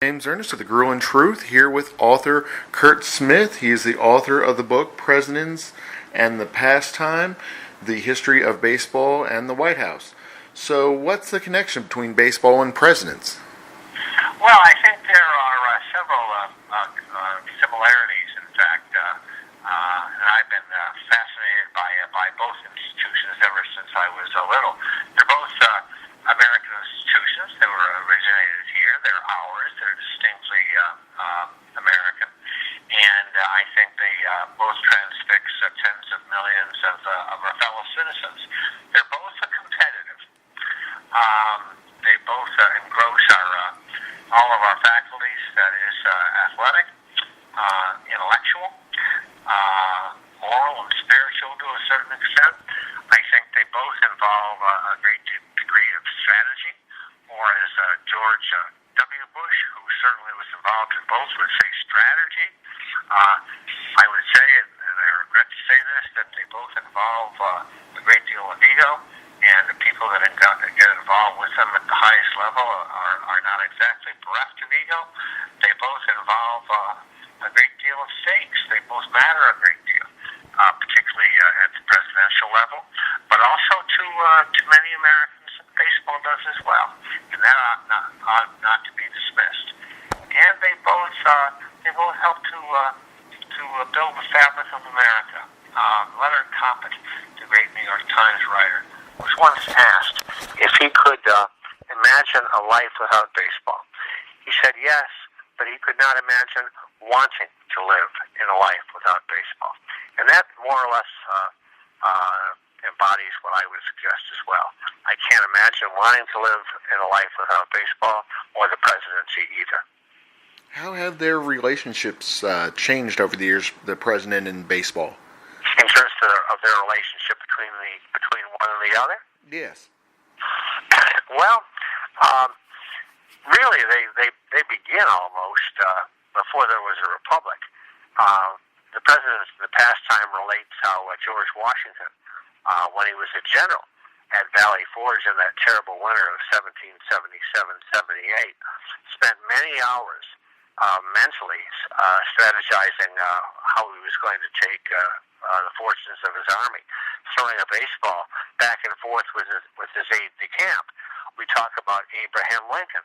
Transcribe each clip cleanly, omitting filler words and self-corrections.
James Ernest of the Gruel and Truth here with author Curt Smith. He is the author of the book Presidents and the Pastime, The History of Baseball and the White House. So what's the connection between baseball and presidents? Well, I think there are several similarities, in fact, and I've been fascinated by both institutions ever since I was little. They're both American institutions. They were originated here. They're ours. They're distinctly American. And I think they both transfix tens of millions of our fellow citizens. They're both competitive. They both engross all of our faculties, that is athletic, intellectual, moral and spiritual to a certain extent. I think they both involve a great degree of strategy, or as George W. Bush, who certainly was involved in both, would say strategy. I would say, and I regret to say this, that they both involve a great deal of ego, and the people that get involved with them at the highest level are not exactly bereft of ego. They both involve a great deal of stakes. They both matter a great deal, particularly at the presidential level, but also to many Americans, baseball does as well, and that ought not to be dismissed. And they both help to build the fabric of America. Leonard Coppett, the great New York Times writer, was once asked if he could imagine a life without baseball. He said yes, but he could not imagine wanting to live in a life without baseball. And that more or less embodies what I would suggest as well. I can't imagine wanting to live in a life without baseball or the presidency either. How have their relationships changed over the years, the president and baseball? In terms of their relationship between one and the other? Yes. Well, really, they begin almost before there was a republic. The presidents in the pastime relates how George Washington, when he was a general at Valley Forge in that terrible winter of 1777-78, spent many hours mentally strategizing how he was going to take the fortunes of his army, throwing a baseball back and forth with his aide-de-camp. We talk about Abraham Lincoln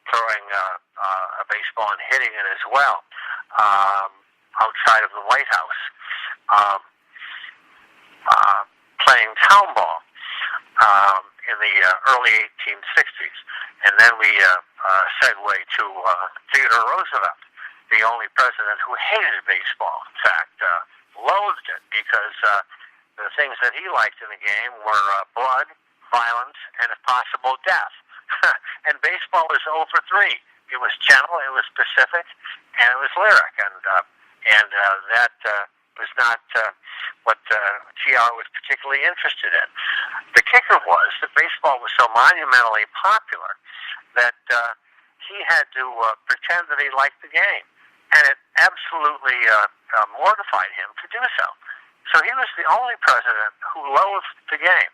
throwing a baseball and hitting it as well outside of the White House, playing town ball in the early 1860s. And then we segue to Theodore Roosevelt, the only president who hated baseball. In fact, loathed it because the things that he liked in the game were blood, violence, and if possible, death. And baseball was 0 for 3. It was gentle, it was specific, and it was lyric. And that was not what TR was particularly interested in. The kicker was that baseball was so monumentally popular that he had to pretend that he liked the game. And it absolutely mortified him to do so. So he was the only president who loathed the game.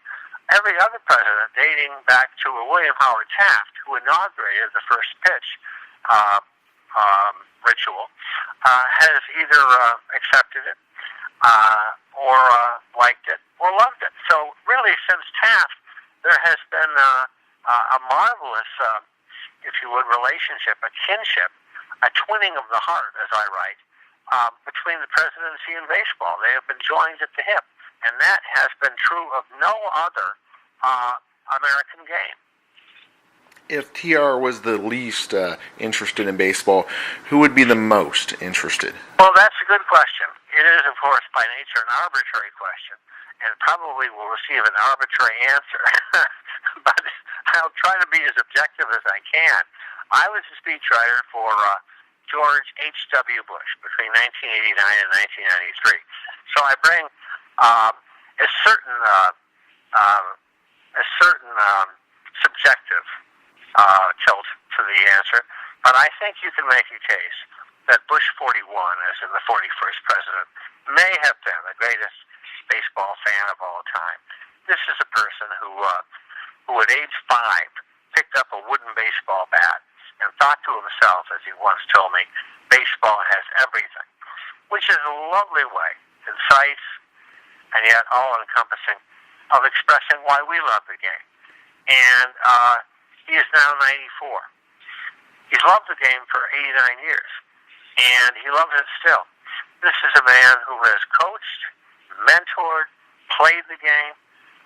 Every other president, dating back to William Howard Taft, who inaugurated the first pitch ritual, has either accepted it or liked it or loved it. So really, since Taft, there has been a marvelous, if you would, relationship, a kinship, a twinning of the heart, as I write, between the presidency and baseball. They have been joined at the hip, and that has been true of no other American game. If TR was the least interested in baseball, who would be the most interested? Well, that's a good question. It is, of course, by nature an arbitrary question, and probably will receive an arbitrary answer. But I'll try to be as objective as I can. I was a speechwriter for George H.W. Bush between 1989 and 1993. So I bring a certain subjective tilt to the answer, but I think you can make a case that Bush 41, as in the 41st president, may have been the greatest baseball fan of all time. This is a person who at age 5 picked up a wooden baseball bat and thought to himself, as he once told me, baseball has everything, which is a lovely way, concise and yet all-encompassing, of expressing why we love the game. And he is now 94. He's loved the game for 89 years, and he loves it still. This is a man who has coached, mentored, played the game.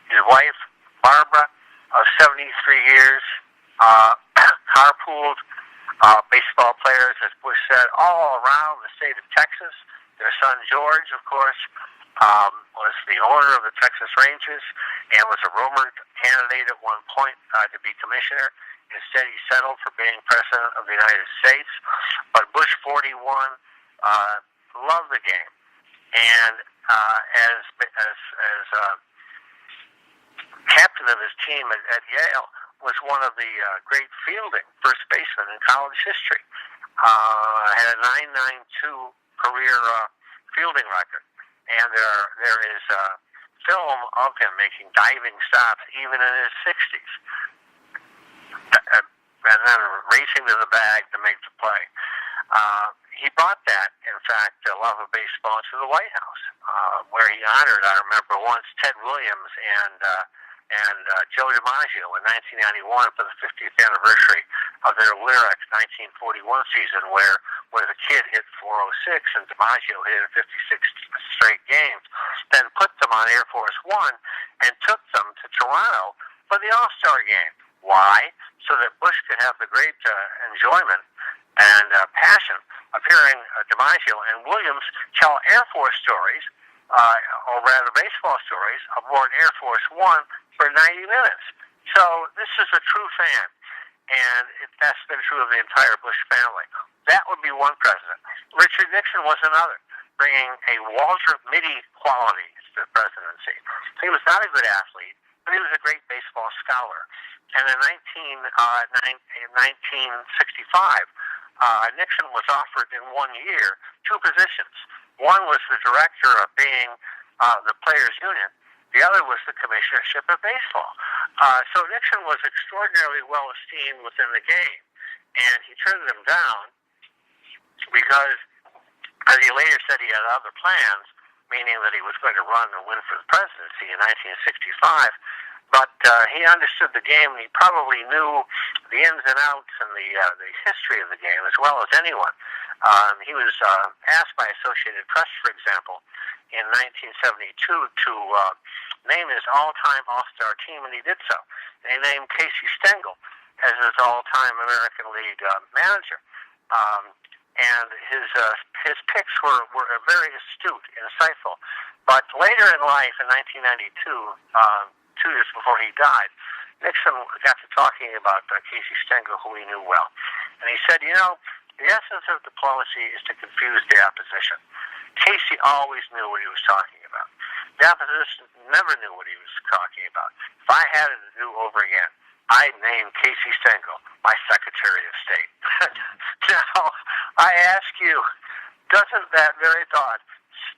His wife, Barbara, of 73 years, carpooled baseball players, as Bush said, all around the state of Texas. Their son, George, of course, was the owner of the Texas Rangers and was a rumored candidate at one point to be commissioner. Instead, he settled for being president of the United States. But Bush 41 loved the game, and as captain of his team at Yale, was one of the great fielding first basemen in college history. Had a 9.92 career fielding record, and there is film of him making diving stops even in his 60s, and then racing to the bag to make the play. He brought that, in fact, love of baseball to the White House, where he honored, I remember once, Ted Williams and Joe DiMaggio in 1991 for the 50th anniversary of their Lyrics 1941 season, where the kid hit 406 and DiMaggio hit in 56 straight games, then put them on Air Force One and took them to Toronto for the All-Star game. Why? So that Bush could have the great enjoyment and passion of hearing DiMaggio and Williams tell Air Force stories, or rather baseball stories, aboard Air Force One for 90 minutes. So this is a true fan, and that's been true of the entire Bush family. That would be one president. Richard Nixon was another, bringing a Walter Mitty quality to the presidency. He was not a good athlete, but he was a great baseball scholar. And in 1965, Nixon was offered in 1 year 2 positions. One was the director of being the Players Union. The other was the commissionership of baseball. So Nixon was extraordinarily well esteemed within the game, and he turned them down because, as he later said, he had other plans, meaning that he was going to run and win for the presidency in 1965. But he understood the game, and he probably knew the ins and outs and the history of the game as well as anyone. He was asked by Associated Press, for example, in 1972 to name his all-time All-Star team, and he did so. And he named Casey Stengel as his all-time American League manager. And his picks were very astute, insightful. But later in life, in 1992, 2 years before he died, Nixon got to talking about Casey Stengel, who he knew well. And he said, the essence of diplomacy is to confuse the opposition. Casey always knew what he was talking about. The opposition never knew what he was talking about. If I had it to do over again, I'd name Casey Stengel my Secretary of State. Now, I ask you, doesn't that very thought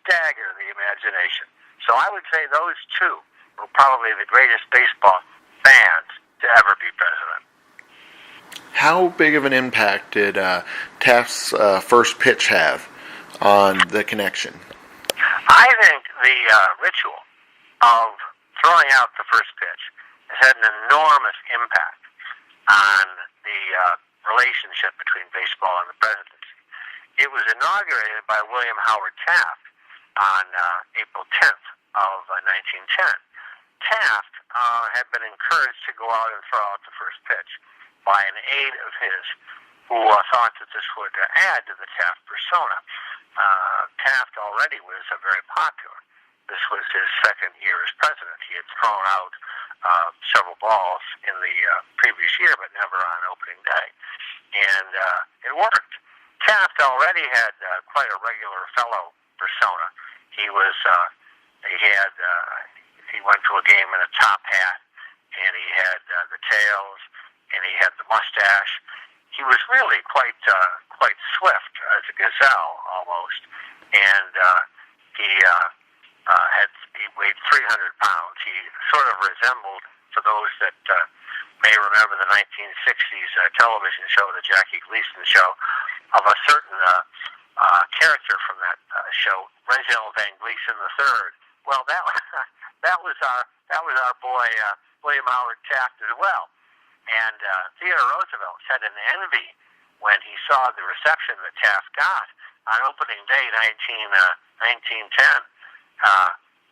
stagger the imagination? So I would say those two were probably the greatest baseball fans to ever be president. How big of an impact did Taft's first pitch have on the connection? I think the ritual of throwing out the first pitch has had an enormous impact on the relationship between baseball and the presidency. It was inaugurated by William Howard Taft on April 10th of 1910. Taft had been encouraged to go out and throw out the first pitch by an aide of his who thought that this would add to the Taft persona. Taft already was very popular. This was his second year as president. He had thrown out several balls in the previous year, but never on opening day. And it worked. Taft already had quite a regular fellow persona. He went to a game in a top hat, and he had the tails, and he had the mustache. He was really quite swift as a gazelle almost, and he weighed 300 pounds. He sort of resembled, for those that may remember the 1960s television show, the Jackie Gleason show, of a certain character from that show, Reginald Van Gleason III. Well, that that was our boy William Howard Taft as well. And Theodore Roosevelt said in envy when he saw the reception that Taft got on opening day 1910.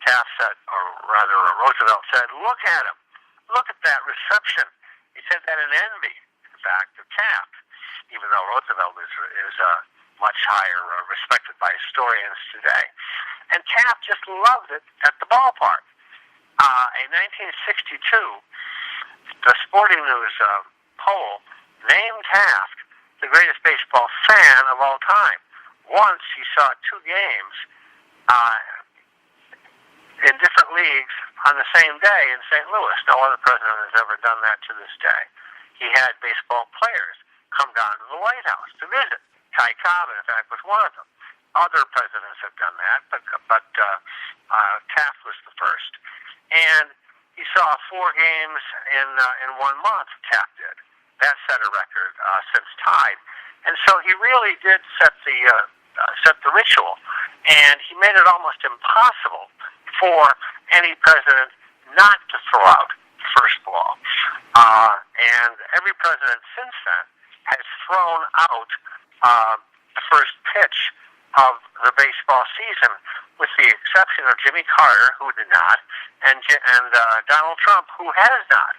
Taft said, or rather Roosevelt said, "Look at him. Look at that reception." He said that in envy, in fact, of Taft, even though Roosevelt is much higher respected by historians today. And Taft just loved it at the ballpark. In 1962, the Sporting News poll named Taft the greatest baseball fan of all time. Once he saw two games in different leagues on the same day in St. Louis. No other president has ever done that to this day. He had baseball players come down to the White House to visit. Ty Cobb, in fact, was one of them. Other presidents have done that, but Taft was the first. And he saw 4 games in 1 month, Taft did. That set a record since tied. And so he really did set the ritual. And he made it almost impossible for any president not to throw out first ball. And every president since then has thrown out the first pitch of the baseball season, with the exception of Jimmy Carter, who did not, and Donald Trump, who has not.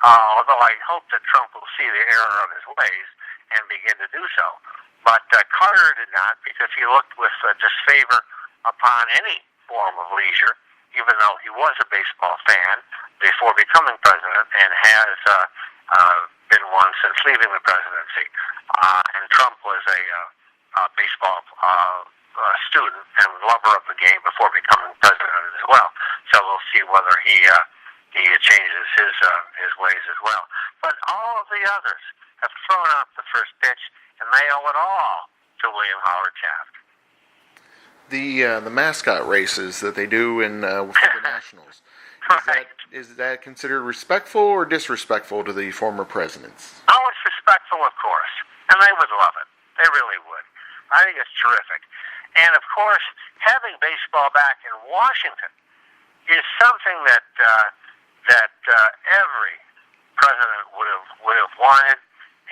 Although I hope that Trump will see the error of his ways and begin to do so. But Carter did not, because he looked with disfavor upon any form of leisure, even though he was a baseball fan before becoming president and has been one since leaving the presidency. And Trump was a baseball student and lover of the game before becoming president as well. So we'll see whether he changes his ways as well. But all of the others have thrown out the first pitch, and they owe it all to William Howard Taft. The mascot races that they do in for the Nationals, is that considered respectful or disrespectful to the former presidents? Oh, it's respectful, of course, and they would love it. They really would. I think it's terrific. And of course, having baseball back in Washington is something that every president would have wanted.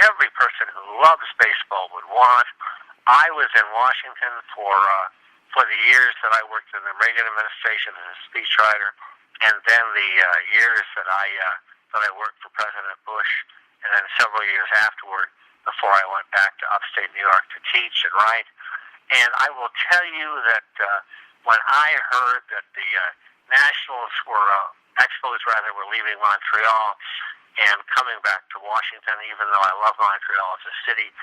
Every person who loves baseball would want. I was in Washington for the years that I worked in the Reagan administration as a speechwriter, and then the years that I worked for President Bush, and then several years afterward before I went back to upstate New York to teach and write. And I will tell you that when I heard that the Nationals Expos were leaving Montreal and coming back to Washington, even though I love Montreal as a city,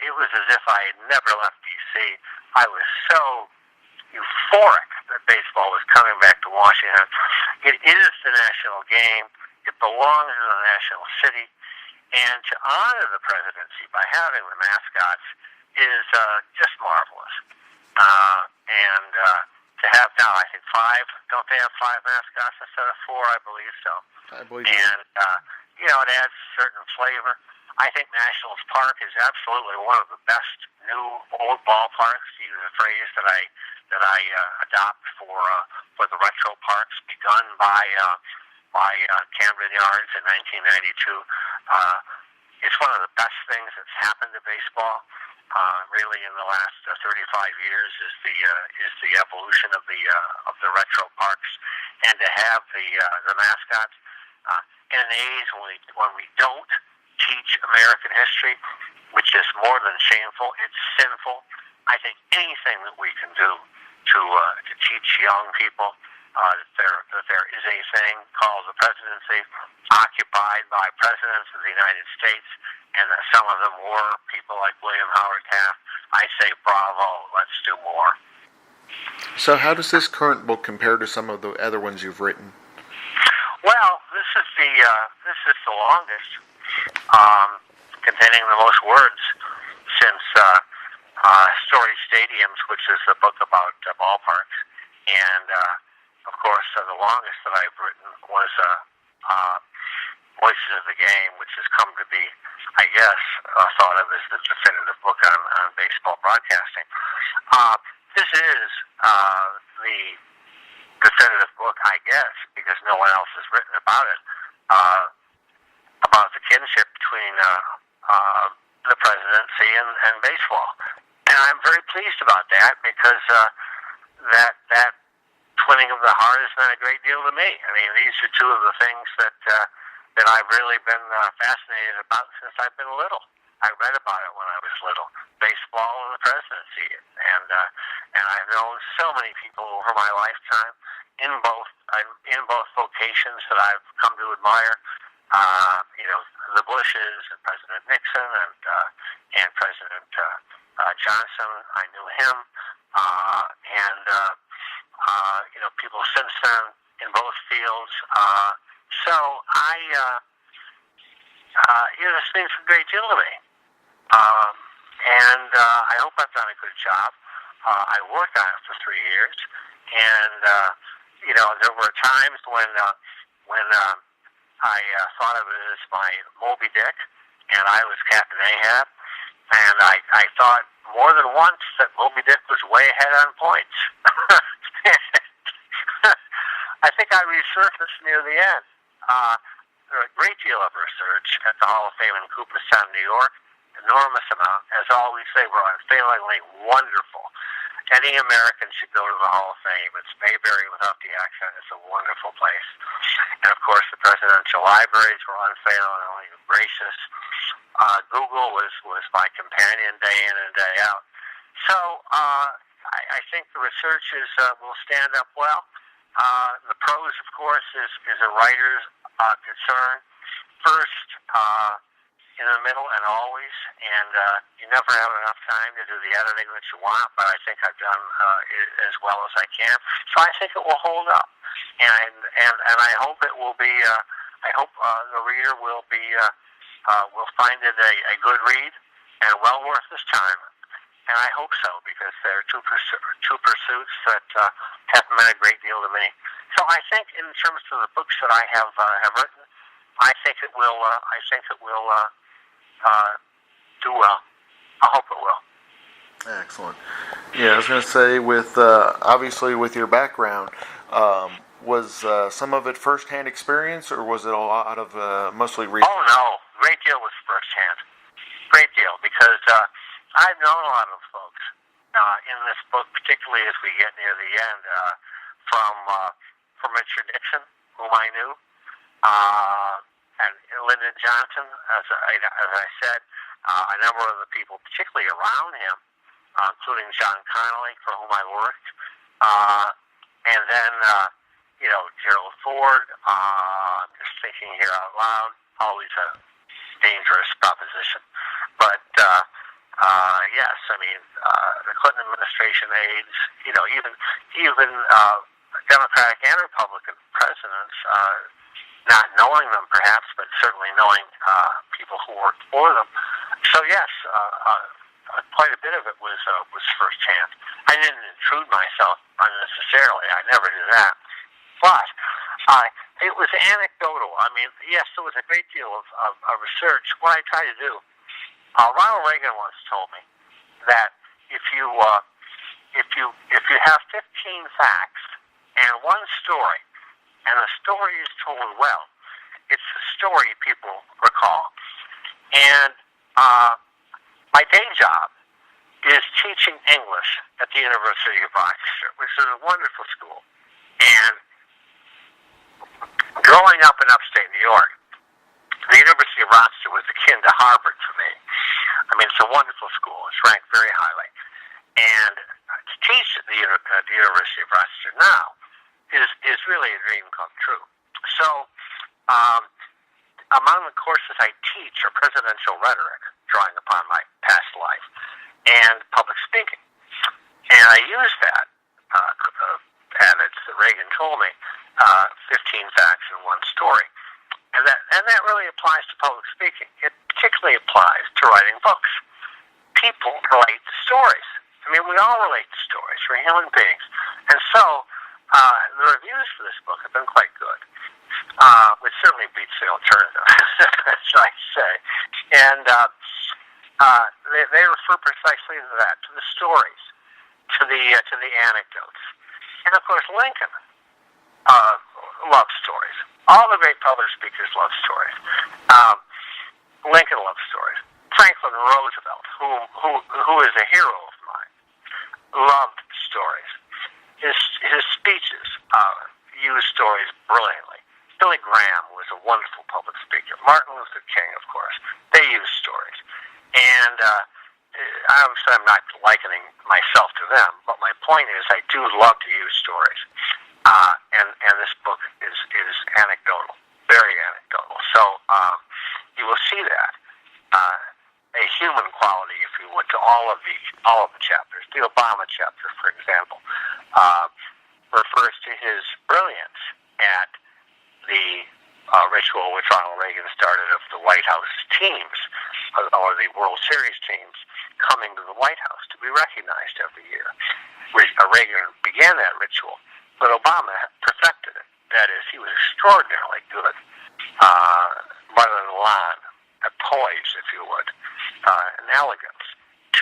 it was as if I had never left D.C. I was so euphoric that baseball was coming back to Washington. It is the national game. It belongs in the national city. And to honor the presidency by having the mascots is just marvelous. And to have now, I think 5, don't they have 5 mascots instead of 4? I believe so. I believe so. And, it adds certain flavor. I think Nationals Park is absolutely one of the best new old ballparks, to use a phrase that I adopt for the retro parks, begun by Camden Yards in 1992. It's one of the best things that's happened to baseball. Really, in the last 35 years, is the evolution of the retro parks, and to have the mascots in an age when we don't teach American history, which is more than shameful, it's sinful. I think anything that we can do to teach young people that there is a thing called the presidency, occupied by presidents of the United States, and that some of them were people like William Howard Taft, I say bravo, let's do more. So how does this current book compare to some of the other ones you've written? Well, this is the longest, containing the most words since Story Stadiums, which is a book about ballparks, and of course the longest that I've written was Voices of the Game, which has come to be, I guess, thought of as the definitive book on baseball broadcasting. This is the definitive book, I guess, because no one else has written about it, about the kinship between the presidency and baseball. And I'm very pleased about that because that twinning of the heart has meant a great deal to me. I mean, these are two of the things that I've really been fascinated about since I've been little. I read about it when I was little, baseball and the presidency, and I've known so many people over my lifetime in both vocations that I've come to admire. The Bushes and President Nixon and President Johnson. I knew him, people since then in both fields. This means a great deal to me. I hope I've done a good job. I worked on it for 3 years, and there were times when I thought of it as my Moby Dick, and I was Captain Ahab, and I thought more than once that Moby Dick was way ahead on points. I think I resurfaced near the end. There was a great deal of research at the Hall of Fame in Cooperstown, New York. Enormous amount. As always, they were unfailingly wonderful. Any American should go to the Hall of Fame. It's Mayberry without the accent. It's a wonderful place. And of course, the presidential libraries were unfailingly gracious. Google was my companion day in and day out. So I think the research will stand up well. The prose, of course, is a writer's concern. First, in the middle, and always, and you never have enough time to do the editing that you want, but I think I've done it as well as I can. So I think it will hold up, and I hope it will be. I hope the reader will find it a good read and well worth his time, and I hope so because they're two pursuits that have meant a great deal to me. So I think, in terms of the books that I have written, I think it will. Do well. I hope it will. Excellent. Yeah, I was going to say, with obviously with your background, was some of it first-hand experience, or was it a lot of mostly research? Oh no, great deal was first-hand. Great deal, because I've known a lot of folks in this book, particularly as we get near the end, from Richard Nixon, whom I knew, and Lyndon Johnson, as I said, a number of the people, particularly around him, including John Connolly, for whom I worked, and then, Gerald Ford, just thinking here out loud, always a dangerous proposition. But, yes, I mean, the Clinton administration aides, even Democratic and Republican presidents, not knowing them perhaps, but certainly knowing people who worked for them. So yes, quite a bit of it was firsthand. I didn't intrude myself unnecessarily. I never did that. But it was anecdotal. I mean, yes, there was a great deal of research. What I try to do, Ronald Reagan once told me that if you have 15 facts and one story, and the story is told well, it's the story people recall. And my day job is teaching English at the University of Rochester, which is a wonderful school. And growing up in upstate New York, the University of Rochester was akin to Harvard for me. I mean, it's a wonderful school. It's ranked very highly. And to teach at the University of Rochester now is really a dream come true. So, among the courses I teach are presidential rhetoric, drawing upon my past life, and public speaking. And I use that adage that Reagan told me, 15 facts and one story. And that really applies to public speaking. It particularly applies to writing books. People relate to stories. I mean, we all relate to stories. We're human beings. And so, the reviews for this book have been quite good. which certainly beats the alternative, as I say. And they refer precisely to that, to the stories, to the anecdotes. And of course, Lincoln loves stories. All the great public speakers love stories. Lincoln loves stories. Franklin Roosevelt, who is a hero of mine, loved stories. His speeches used stories brilliantly. Billy Graham was a wonderful public speaker. Martin Luther King, of course, they used stories. And obviously I'm not likening myself to them, but my point is I do love to use stories. And this book is anecdotal, very anecdotal. So you will see that a human quality, if you would, to all of the chapters. The Obama chapter, for example, refers to his brilliance at the ritual which Ronald Reagan started of the White House teams, or the World Series teams, coming to the White House to be recognized every year. Reagan began that ritual, but Obama perfected it. That is, he was extraordinarily good, rather than Milan, a poise, if you would, an elegance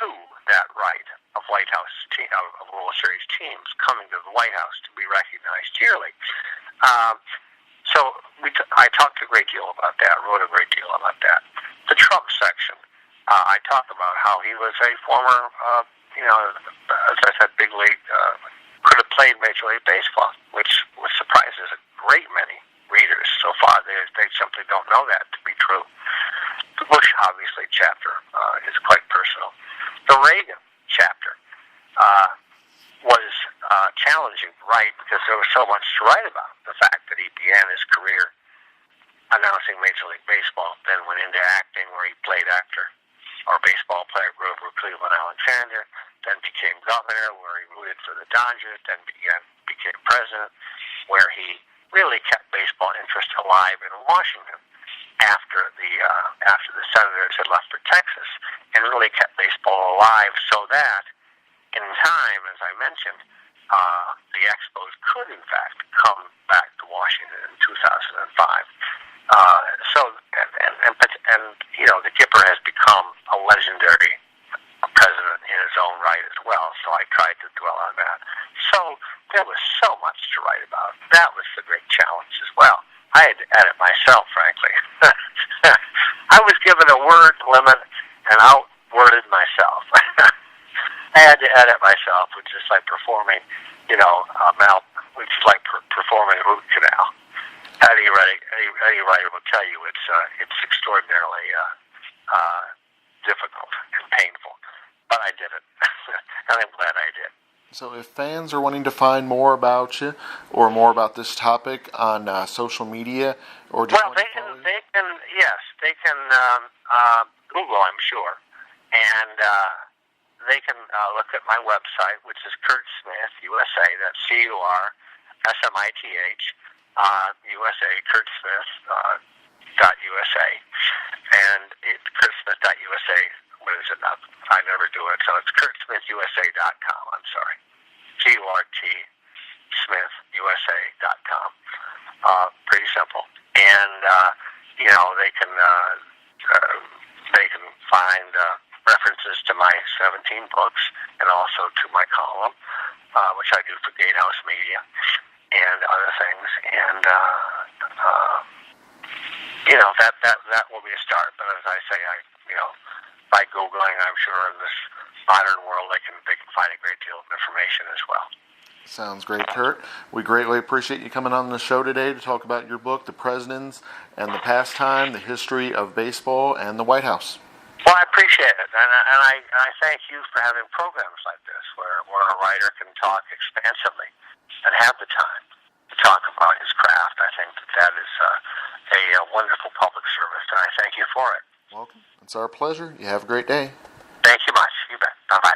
to that right of White House of World Series teams coming to the White House to be recognized yearly. So I talked a great deal about that, wrote a great deal about that. The Trump section, I talk about how he was a former, as I said, big league, could have played Major League Baseball, which surprises a great many readers so far. They simply don't know that to be true. The Bush, obviously, chapter is quite personal. The Reagan chapter was challenging to write because there was so much to write about. The fact that he began his career announcing Major League Baseball, then went into acting where he played actor or baseball player, Grover Cleveland Alexander, then became governor where he rooted for the Dodgers, then became president where he really kept baseball interest alive in Washington after the Senators had left for Texas, and really kept baseball alive so that in time, as I mentioned, the Expos could in fact come back to Washington in 2005. The Gipper has become a legendary president in his own right as well, so I tried to dwell on that. So there was so much to write about. That was the great challenge as well. I had to edit myself, frankly. I was given a word limit and outworded myself. I had to edit myself, which is like performing, which is like performing a root canal. Any writer will tell you it's extraordinarily difficult and painful, but I did it, and I'm glad I did. So if fans are wanting to find more about you or more about this topic on social media, or just they can Google, I'm sure, and they can look at my website, which is Curt Smith USA. That's CURSMITH USA, Curt Smith .USA, and it's CurtSmith.USA. What is it now? I never do it, so it's CurtSmithUSA.com. I'm sorry, CurtSmithUSA.com. Pretty simple, and they can find references to my 17 books and also to my column, which I do for Gatehouse Media and other things, and that will be a start. But as I say, by Googling, I'm sure in this modern world they can find a great deal of information as well. Sounds great, Curt. We greatly appreciate you coming on the show today to talk about your book, The Presidents and the Pastime, the History of Baseball and the White House. Well, I appreciate it, and I thank you for having programs like this where a writer can talk expansively and have the time to talk about his craft. I think that is a wonderful public service, and I thank you for it. Welcome. It's our pleasure. You have a great day. Thank you much. You bet. Bye-bye.